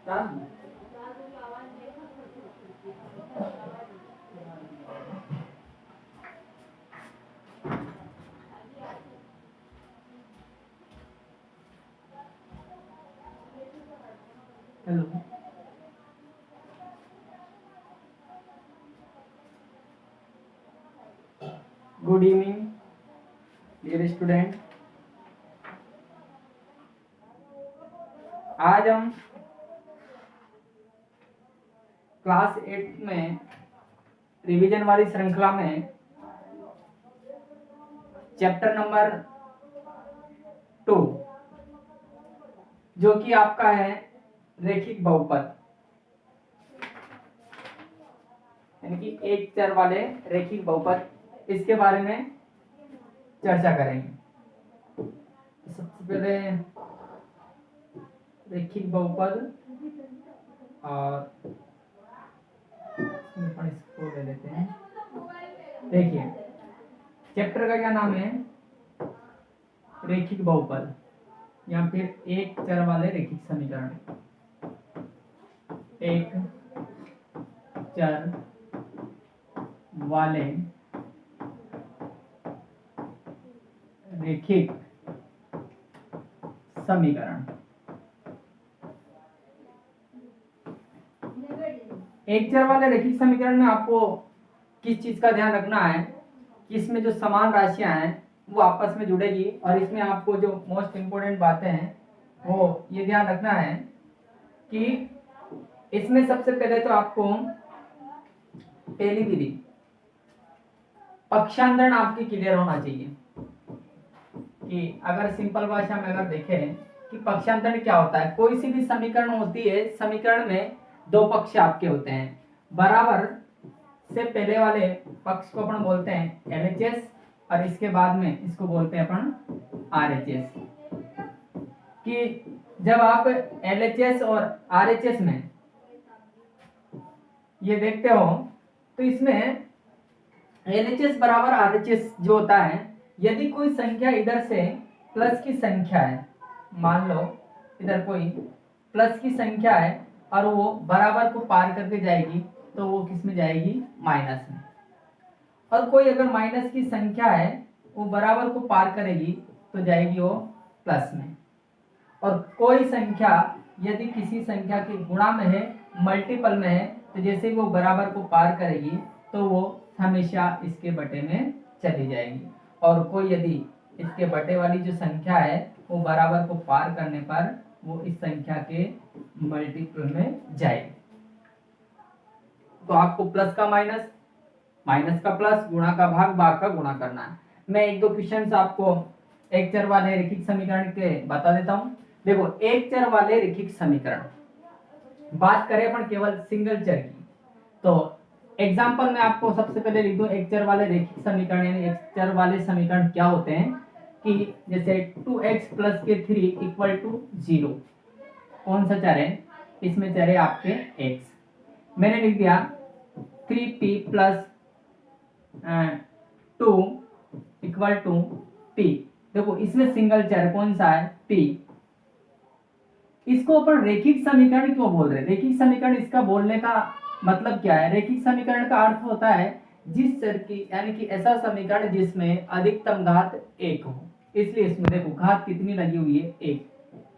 Hello, good evening dear student. आज हम class 8 में रिवीजन वाली श्रृंखला में चैप्टर नंबर 2 जो कि आपका है रेखिक बहुपद, यानी कि एक चर वाले रेखिक बहुपद, इसके बारे में चर्चा करेंगे। तो सबसे पहले रेखिक बहुपद और इसको ले लेते हैं। देखिए चैप्टर का क्या नाम है, रेखिक बहुपद या फिर एक चर वाले रेखिक समीकरण। एक चर वाले रेखिक समीकरण। एक चर वाले रैखिक समीकरण में आपको किस चीज का ध्यान रखना है कि इसमें जो समान राशियां हैं वो आपस में जुड़ेगी, और इसमें आपको जो मोस्ट इंपोर्टेंट बातें हैं वो ये ध्यान रखना है कि इसमें सबसे पहले तो आपको पहली विधि पक्षांतरण आपकी क्लियर होना चाहिए। कि अगर सिंपल भाषा में अगर देखें कि पक्षांतरण क्या होता है, कोई सी भी समीकरण होती है, समीकरण में दो पक्ष आपके होते हैं, बराबर से पहले वाले पक्ष को अपन बोलते हैं LHS और इसके बाद में इसको बोलते हैं अपन RHS। कि जब आप LHS और RHS में ये देखते हो तो इसमें LHS बराबर RHS जो होता है, यदि कोई संख्या इधर से प्लस की संख्या है, मान लो इधर कोई प्लस की संख्या है और वो बराबर को पार करके जाएगी तो वो किस में जाएगी, माइनस में। और कोई अगर माइनस की संख्या है वो बराबर को पार करेगी तो जाएगी वो प्लस में। और कोई संख्या यदि किसी संख्या के गुणा में है, मल्टीपल में है, तो जैसे ही वो बराबर को पार करेगी तो वो हमेशा इसके बटे में चली जाएगी। और कोई यदि इसके बटे वाली जो संख्या है वो बराबर को पार करने पर वो इस संख्या के मल्टीपल में जाएगी। तो आपको प्लस का माइनस, माइनस का प्लस, गुणा का भाग, भाग का गुणा करना है। मैं एक दो क्वेश्चंस आपको एक चर वाले रेखिक समीकरण के बता देता हूं। देखो एक चर वाले रेखिक समीकरण, बात करें अपन केवल सिंगल चर की, तो एग्जाम्पल में आपको सबसे पहले लिख दो एक चर वाले रेखिक समीकरण। यानी एक चर वाले समीकरण क्या होते हैं कि जैसे 2x प्लस के 3 इक्वल टू 0, कौन सा चर है, इसमें चर है आपके x। मैंने लिख दिया 3p plus 2 equal to p। देखो इसमें सिंगल चर कौन सा है, p। इसको अपन रेखिक समीकरण क्यों बोल रहे हैं, रेखिक समीकरण इसका बोलने का मतलब क्या है, रेखिक समीकरण का अर्थ होता है जिस चर की, यानी कि ऐसा समीकरण जिसमें अधिकतम घात 1 हो। इसलिए इसमें देखो घात कितनी लगी हुई है,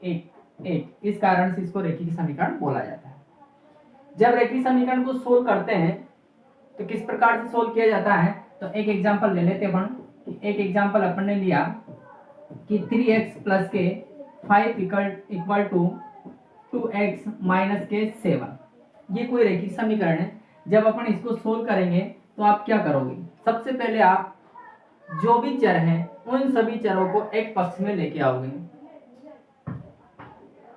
1, इस कारण से इसको रेखिक समीकरण बोला जाता है। जब रेखिक समीकरण को सोल्व करते हैं तो किस प्रकार से सोल्व किया जाता है, तो एक एग्जांपल ले लेते हैं अपन। एक एग्जांपल अपन ने लिया कि 3x प्लस के 5 इक्वल टू 2x माइनस के 7। ये कोई रेखिक समीकरण है। जब अपन इसको सोल्व करेंगे तो आप क्या करोगे, सबसे पहले आप जो भी चर हैं उन सभी चरों को एक पक्ष में लेके आओगे।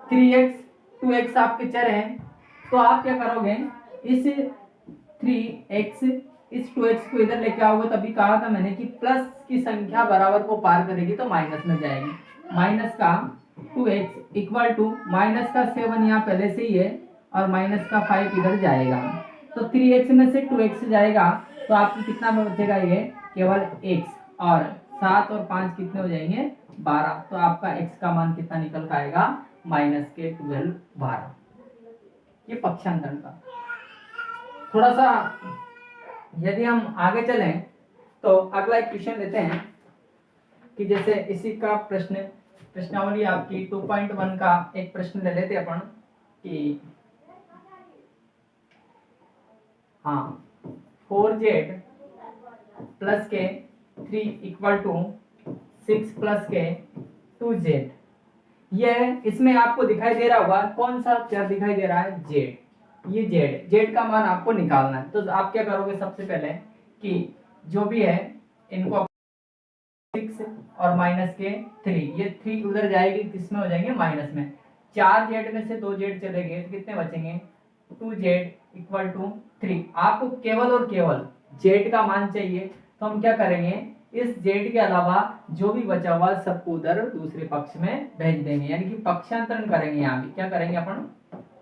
3x 2x आपके चर हैं, तो आप क्या करोगे, इस 3x इस 2x को इधर लेके आओगे। तभी कहा था मैंने कि प्लस की संख्या बराबर को पार करेगी तो माइनस में जाएगी। माइनस का 2x इक्वल टू माइनस का 7 यहाँ पहले से ही है और माइनस का 5 इधर जाएगा, तो 3x में से 2x जाएगा तो आपको कितना बचेगा, ये केवल x, और 7 और 5 कितने हो जाएंगे, 12। तो आपका x का मान कितना निकल के आएगा, माइनस के 12। ये पक्षांतरण का। थोड़ा सा यदि हम आगे चलें तो अगला एक क्वेश्चन लेते हैं कि जैसे इसी का प्रश्नावली आपकी 2.1 का एक प्रश्न ले लेते अपन कि हाँ 4z प्लस के 3 इक्वल टू 6 प्लस के 2z। यह इसमें आपको दिखाई दे रहा होगा कौन सा चर दिखाई दे रहा है, z। ये z का मान आपको निकालना है। तो आप क्या करोगे, सबसे पहले कि जो भी है इनको 6 और माइनस के 3, ये 3 उधर जाएगी, किसमें हो जाएंगे, माइनस में। 4z में से 2z चले गए तो कितने बचेंगे, 2z इक्वल टू 3। आपको केवल और केवल z का मान चाहिए, तो हम क्या करेंगे, इस z के अलावा जो भी बचा हुआ सबको उधर दूसरे पक्ष में भेज देंगे, यानी कि पक्षांतरण करेंगे। यहाँ भी क्या करेंगे अपन,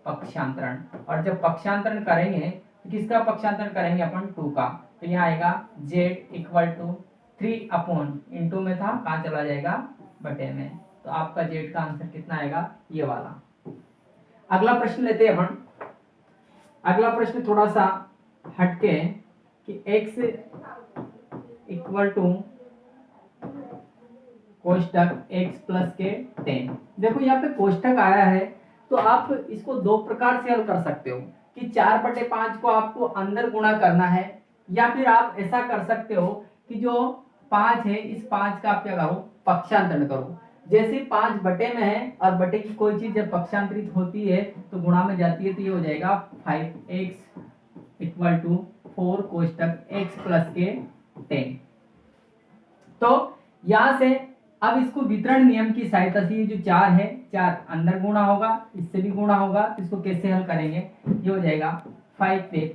पक्षांतरण। और जब पक्षांतरण करेंगे तो किसका पक्षांतरण करेंगे अपन, 2 का। तो यहाँ आएगा z equal to 3 upon, into में था, कहाँ चला जाएगा, बटे में। तो आपका z का आंसर कितना आएगा, ये वाला। अगला प्रश्न लेते हैं अपन। अगला प्रश्न थोड़ा सा हटके कि x इक्वल टू कोष्टक x प्लस के 10। देखो यहाँ पे कोष्टक आया है तो आप इसको दो प्रकार से हल कर सकते हो कि 4/5 को आपको अंदर गुणा करना है, या फिर आप ऐसा कर सकते हो कि जो 5 है इस 5 का आप क्या करो, पक्षांतरण करो। जैसे 5 बटे में है और बटे की कोई चीज जब पक्षांतरित होती है तो गुणा में जाती है, तो ये हो जाएगा 5x इक्वल टू 4 कोष्टक x प्लस के 10। तो यहां से अब इसको वितरण नियम की सहायता से ये जो 4 है, 4 अंदर गुणा होगा, इससे भी गुणा होगा, तो इसको कैसे हल करेंगे, ये हो जाएगा 5x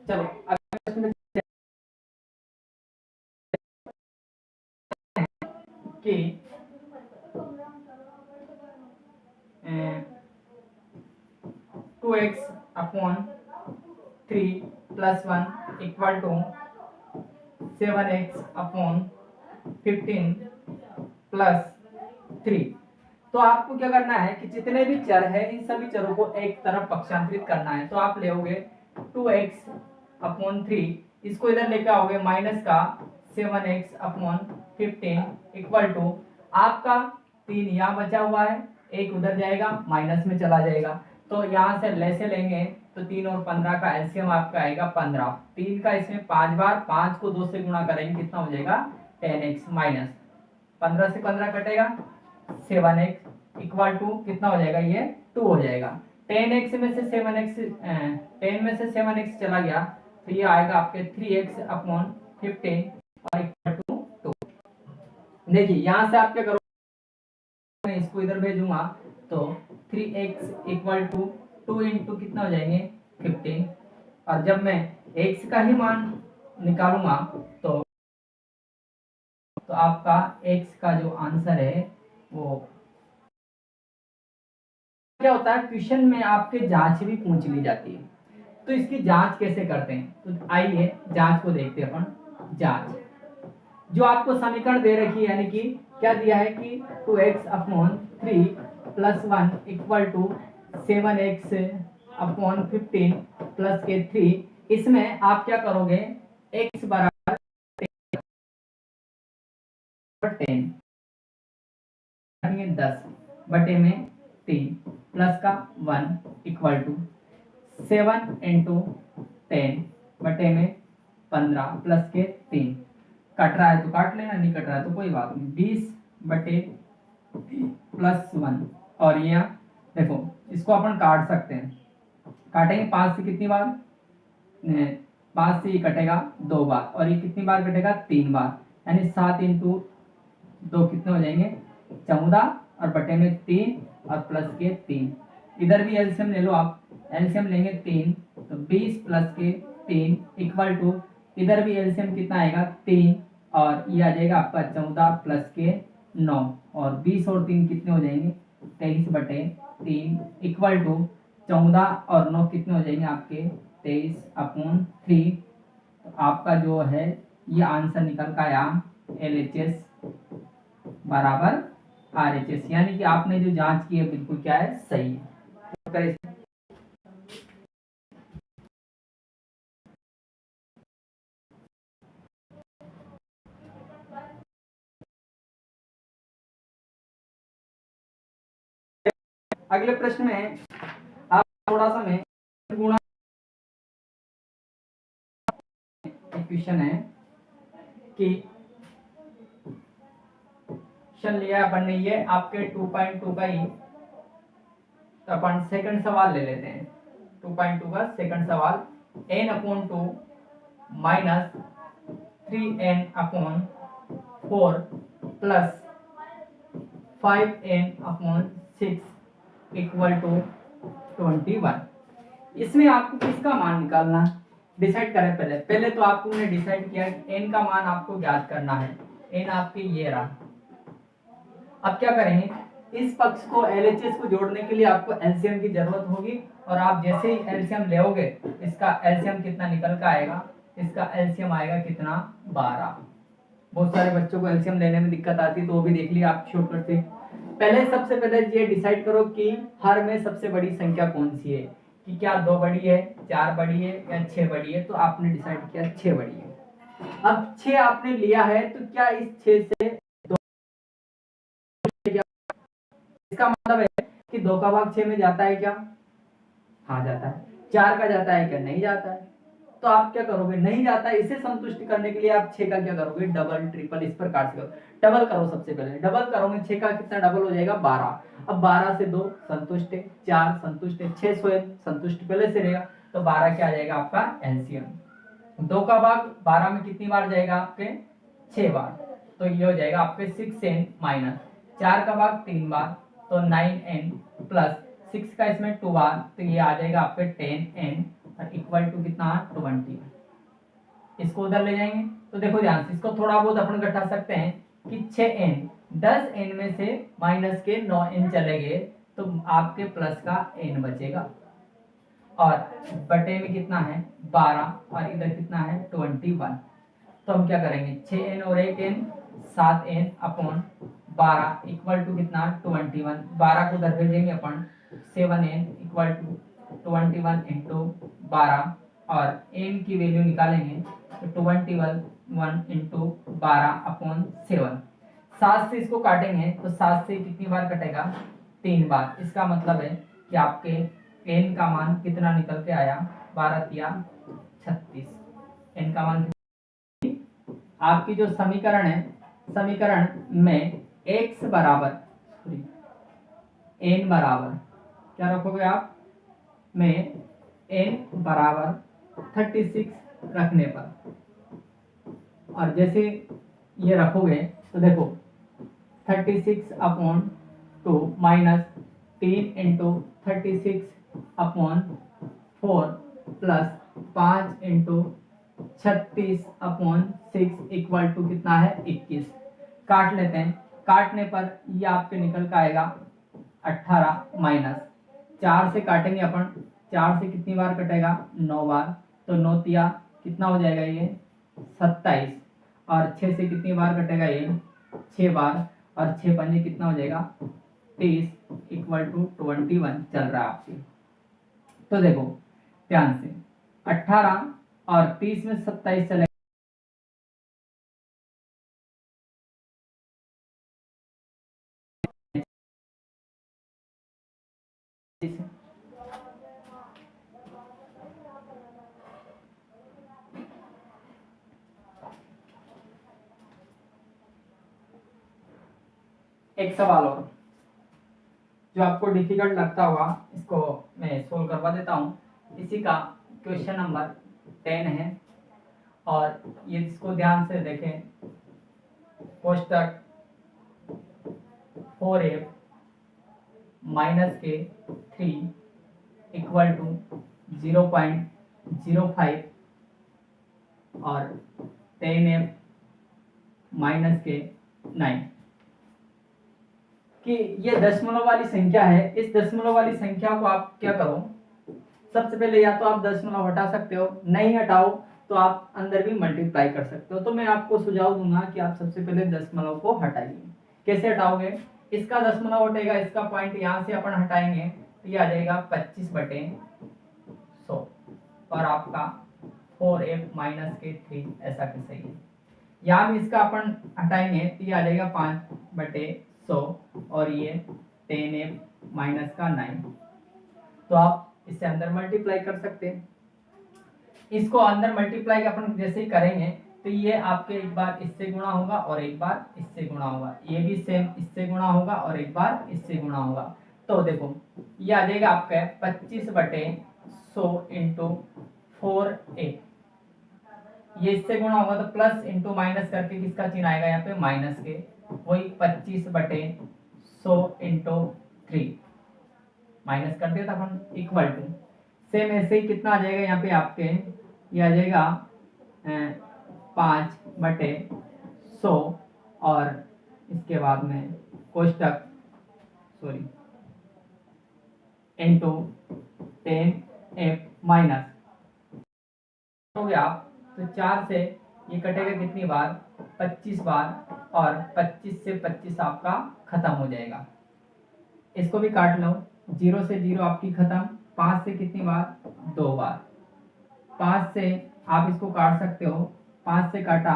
चलो अगला प्रश्न कि 2x upon 3 plus 1 equal to 7x upon 15 plus 3। तो आपको क्या करना है कि जितने भी चर है इन सभी चरों को एक तरफ पक्षांतरित करना है। तो आप लेओगे 2x अपॉन 3, इसको इधर लेके आओगे माइनस का 7x अपॉन 15 इक्वल टू आपका 3 यहाँ बचा हुआ है, एक उधर जाएगा, माइनस में चला जाएगा। तो यहाँ से लेसे लेंगे तो 3 और 15 का एलसीएम आपका आएगा 15। 3 का इसमें 5 बार, 5 को 2 से गुणा करेंगे, कितना हो जाएगा, 10x माइनस 15 से 15 कटेगा, 7x इक्वल टू कितना हो जाएगा, ये 2 हो जाएगा। 10x में से 7x 10 में से 7x चला गया तो ये आएगा आपके 3x अपॉन 15 और इक्वल टू 2। देखिए यहाँ से आप क्या करो, मैं इसको इधर भेजूंगा तो 3x इक्वल टू 2 इंटू कितना हो जाएंगे, 15। और जब मैं x का ही मान निकालूंगा तो आपका x का जो आंसर है वो क्या होता है, क्वेश्चन में आपके जांच भी पूछ ली जाती है। तो इसकी जांच कैसे करते हैं, तो आइए जांच को देखते हैं अपन। जांच जो आपको समीकरण दे रखी है, यानी कि क्या दिया है कि 2x upon 3 plus 1 equal to 7x upon 15 plus के 3। इसमें आप क्या करोगे, x बराबर 10 बटे में 3 प्लस का 1 इक्वल टू 7 इंटू 10 बटे में 15 प्लस के 3। कट रहा है तो काट लेना, नहीं कट रहा है तो कोई बात नहीं। 20 बटे +1 और ये देखो इसको अपन काट सकते हैं, काटेंगे 5 से कितनी बार, 5 से ये कटेगा 2 बार और ये कितनी बार कटेगा 3 बार, यानी 7 इंटू 2 कितने हो जाएंगे 14 और बटे में 3 और प्लस के 3। इधर भी एलसीएम ले लो आप, एलसीएम लेंगे 3 तो 20 प्लस के 3 इक्वल टू, इधर भी एलसीएम कितना आएगा 3 और ये आ जाएगा आपका 14 प्लस के 9 और 20 और 3 कितने हो जाएंगे 23 बटे 3 इक्वल टू 14 और 9 कितने हो जाएंगे आपके 23/3। तो आपका जो है ये आंसर निकल का आया LHS बराबर RHS, यानी कि आपने जो जांच की है बिल्कुल क्या है सही है। अगले प्रश्न में आप थोड़ा सा में गुणा क्वेश्चन है कि क्वेश्चन लिया अपन ने ये आपके 2.2 का ही, तो अपन सेकंड सवाल ले लेते हैं। 2.2 का सेकंड सवाल, n/2 minus 3n/4 plus 5n/6 equal to 21। इसमें आपको किसका मान निकालना डिसाइड करें। पहले तो आपको ने डिसाइड किया कि n का मान आपको ज्ञात करना है, n आपके ये रहा। अब क्या करेंगे, इस पक्ष को LHS को जोड़ने के लिए आपको एलसीएम की जरूरत होगी और आप जैसे ही एलसीएम लेओगे इसका एलसीएम कितना निकल का आएगा, इसका एलसीएम आएगा कितना 12। बहुत सारे बच्चों को एलसीएम लेने में दिक्कत आती है तो वो भी देख लिया आप शॉर्टकट से। पहले सबसे पहले ये डिसाइड करो कि हर में सबसे बड़ी संख्या कौन सी है, कि क्या 2 बड़ी है, 4 बड़ी है या 6 बड़ी है। तो आपने डिसाइड किया 6 बड़ी है। अब 6 आपने लिया है तो क्या इस 6 से 2, इसका मतलब है कि 2 का भाग 6 में जाता है क्या, हाँ जाता है। 4 का जाता है क्या, नहीं जाता है। तो आप क्या करोगे, नहीं जाता है, इसे संतुष्ट करने के लिए आप 6 का क्या करोगे, डबल ट्रिपल इस प्रकार से करो। डबल करो, सबसे पहले डबल करोगे 6 का कितना डबल हो जाएगा 12। अब 12 से 2 संतुष्ट है, 4 संतुष्ट है, 6 स्वयं संतुष्ट पहले से रहेगा, तो 12 क्या आ जाएगा आपका एलसीएम। 2 का भाग 12 में कितनी बार जाएगा आपके 6 बार, तो ये हो जाएगा आपके 6n माइनस 4 का भाग 3 बार तो 9n प्लस 6 का इसमें 2 बार तो ये आ जाएगा आपके 10n और इक्वल टू कितना 20। इसको उधर ले जाएंगे तो देखो ध्यान से, इसको थोड़ा बहुत अपन घटा सकते हैं कि 6n 10n में से माइनस के 9n चले गए तो आपके प्लस का n बचेगा और बटे में कितना है 12 और इधर कितना है 21। तो हम क्या करेंगे 6n और 1n 7n upon 12 equal to कितना 21। 12 को उधर भेजेंगे अपन 7n इक्वल टू 21 इंटू 12 और n की वैल्यू निकालेंगे तो 21 इंटू 12 अपॉन 7। 7 से इसको काटेंगे तो 7 से कितनी बार कटेगा 3 बार। इसका मतलब है कि आपके n का मान कितना निकल के आया 12 या 36। n का मान आपकी जो समीकरण है, समीकरण में x बराबर n बराबर क्या रखोगे आप में n बराबर 36 रखने पर, और जैसे ये रखोगे तो देखो 36/2 minus 3 into 36/4 plus 5 into 36/6 equal to कितना है 21। काट लेते हैं, काटने पर ये आपके निकल का आएगा 18 माइनस 4 से काटेंगे अपन, 4 से कितनी बार कटेगा 9 बार तो 9 तिया कितना हो जाएगा ये 27 और 6 से कितनी बार कटेगा ये 6 बार और 6 पंजे कितना हो जाएगा 30 इक्वल टू 21 चल रहा है आपके। तो देखो ध्यान से 18 और 30 में 27 चलेगा, एक सवाल और जो आपको डिफिकल्ट लगता होगा, इसको मैं सोल्व करवा देता हूँ। इसी का क्वेश्चन नंबर 10 है और ये इसको ध्यान से देखें। कोष्टक 4f माइनस के 3 इक्वल टू 0.05 और 10f माइनस के 9 कि ये दशमलव वाली संख्या है। इस दशमलव वाली संख्या को आप क्या करो, सबसे पहले या तो आप दशमलव हटा सकते हो, नहीं हटाओ तो आप अंदर भी मल्टीप्लाई कर सकते हो। तो मैं आपको सुझाव दूंगा कि आप सबसे पहले दशमलव को हटाइए। कैसे हटाओगे, इसका दशमलव हटेगा, इसका पॉइंट यहाँ से अपन हटाएंगे तो ये आ जाएगा 25/100 और आपका 4f माइनस के 3 ऐसा कैसे है। यहाँ भी इसका अपन हटाएंगे तो ये आ जाएगा 5/100 और ये 10f माइनस का 9। तो आप इससे अंदर मल्टीप्लाई कर सकते हैं। इसको अंदर मल्टीप्लाई अपन जैसे ही करेंगे तो ये आपके एक बार इससे गुणा होगा और एक बार इससे गुणा होगा, ये भी सेम इससे गुणा होगा और एक बार इससे गुणा होगा। तो देखो ये आ जाएगा आपका 25/100 इंटू 4a। ये इससे गुणा होगा तो प्लस इंटू माइनस करके किसका चिन्ह आएगा यहाँ पे, माइनस के। वही 25/100 इंटू 3 माइनस कर दिया था अपन, इक्वल टू सेम ऐसे ही कितना आ जाएगा यहाँ पे आपके, ये आ जाएगा 5/100 और इसके बाद में कोष्टक इंटू 10f माइनस हो गया। तो 4 से ये कटेगा कितनी बार, 25 बार और 25 से 25 आपका खत्म हो जाएगा। इसको भी काट लो, 0 से 0 आपकी खत्म, 5 से कितनी बार, 2 बार। 5 से आप इसको काट सकते हो, 5 से काटा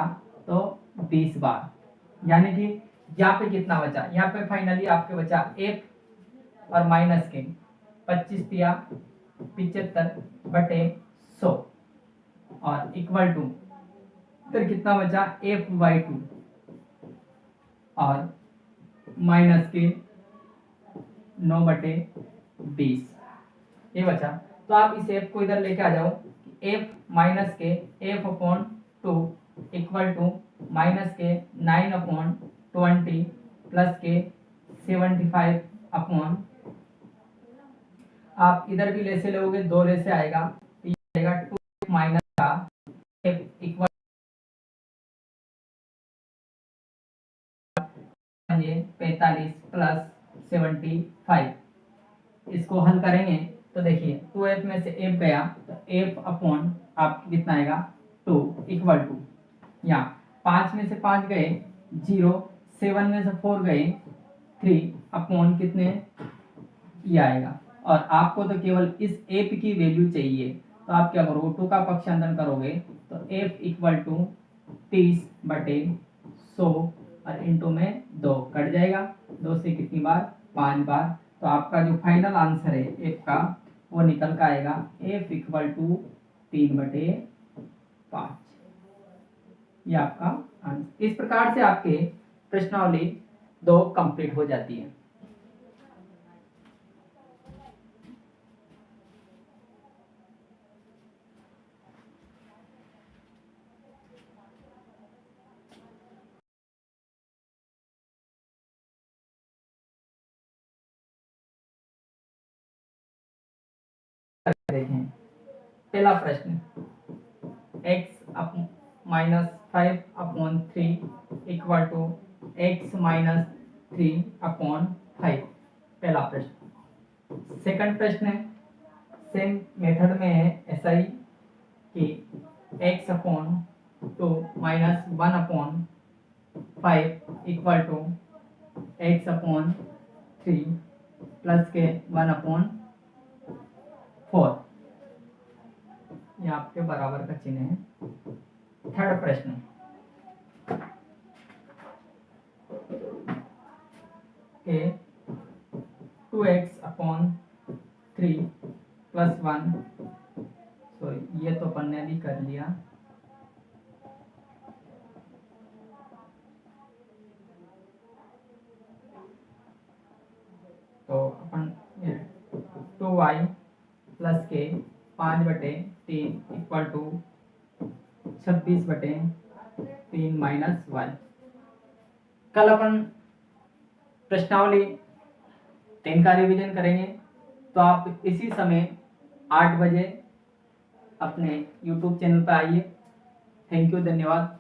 तो 20 बार, यानी कि यहाँ पे कितना बचा, यहाँ पे फाइनली आपके बचा f और माइनस के 25 दिया 75/100 और इक्वल टू फिर कितना बचा f/2 और माइनस के 9/20 ये बचा। तो आप इस f को इधर लेके आ जाओ, f माइनस के f/2 इक्वल टू माइनस के 9/20 प्लस के 75 अपॉन, आप इधर भी ले से लोगे, 2 ले से आएगा तो ये आएगा 2 माइनस का f इक्वल 45 प्लस 75। इसको हल करेंगे तो देखिए 2f में से f गया तो f अपॉन आप कितना आएगा 2 इक्वल टू, यहाँ 5 में से 5 गए 0, 7 में से 4 गए 3 अपॉन कितने, ये आएगा। और आपको तो केवल इस f की वैल्यू चाहिए तो आप क्या करोगे, 2 का पक्ष अंदर करोगे तो f इक्वल टू 30/100 और इंटू में 2 कट जाएगा, 2 से कितनी बार, 5 बार। तो आपका जो फाइनल आंसर है f का वो निकल का आएगा f इक्वल टू 3/5। ये आपका आंसर। इस प्रकार से आपके प्रश्नावली 2 कंप्लीट हो जाती है। देखें पहला प्रश्न, x minus 5/3 equal to x minus 3/5 पहला प्रश्न। सेकंड प्रश्न है सेम मेथड में है ऐसा ही कि x/2 minus 1/5 equal to x/3 plus के 1/4, ये आपके बराबर का चिन्ह है। थर्ड प्रश्न, के 2x/3 प्लस 1, सॉरी ये तो अपन ने भी कर लिया। वाई प्लस के 5/3 इक्वल टू 26/3 माइनस 1। कल अपन प्रश्नावली 3 का रिवीजन करेंगे, तो आप इसी समय 8 बजे अपने YouTube चैनल पर आइए। थैंक यू, धन्यवाद।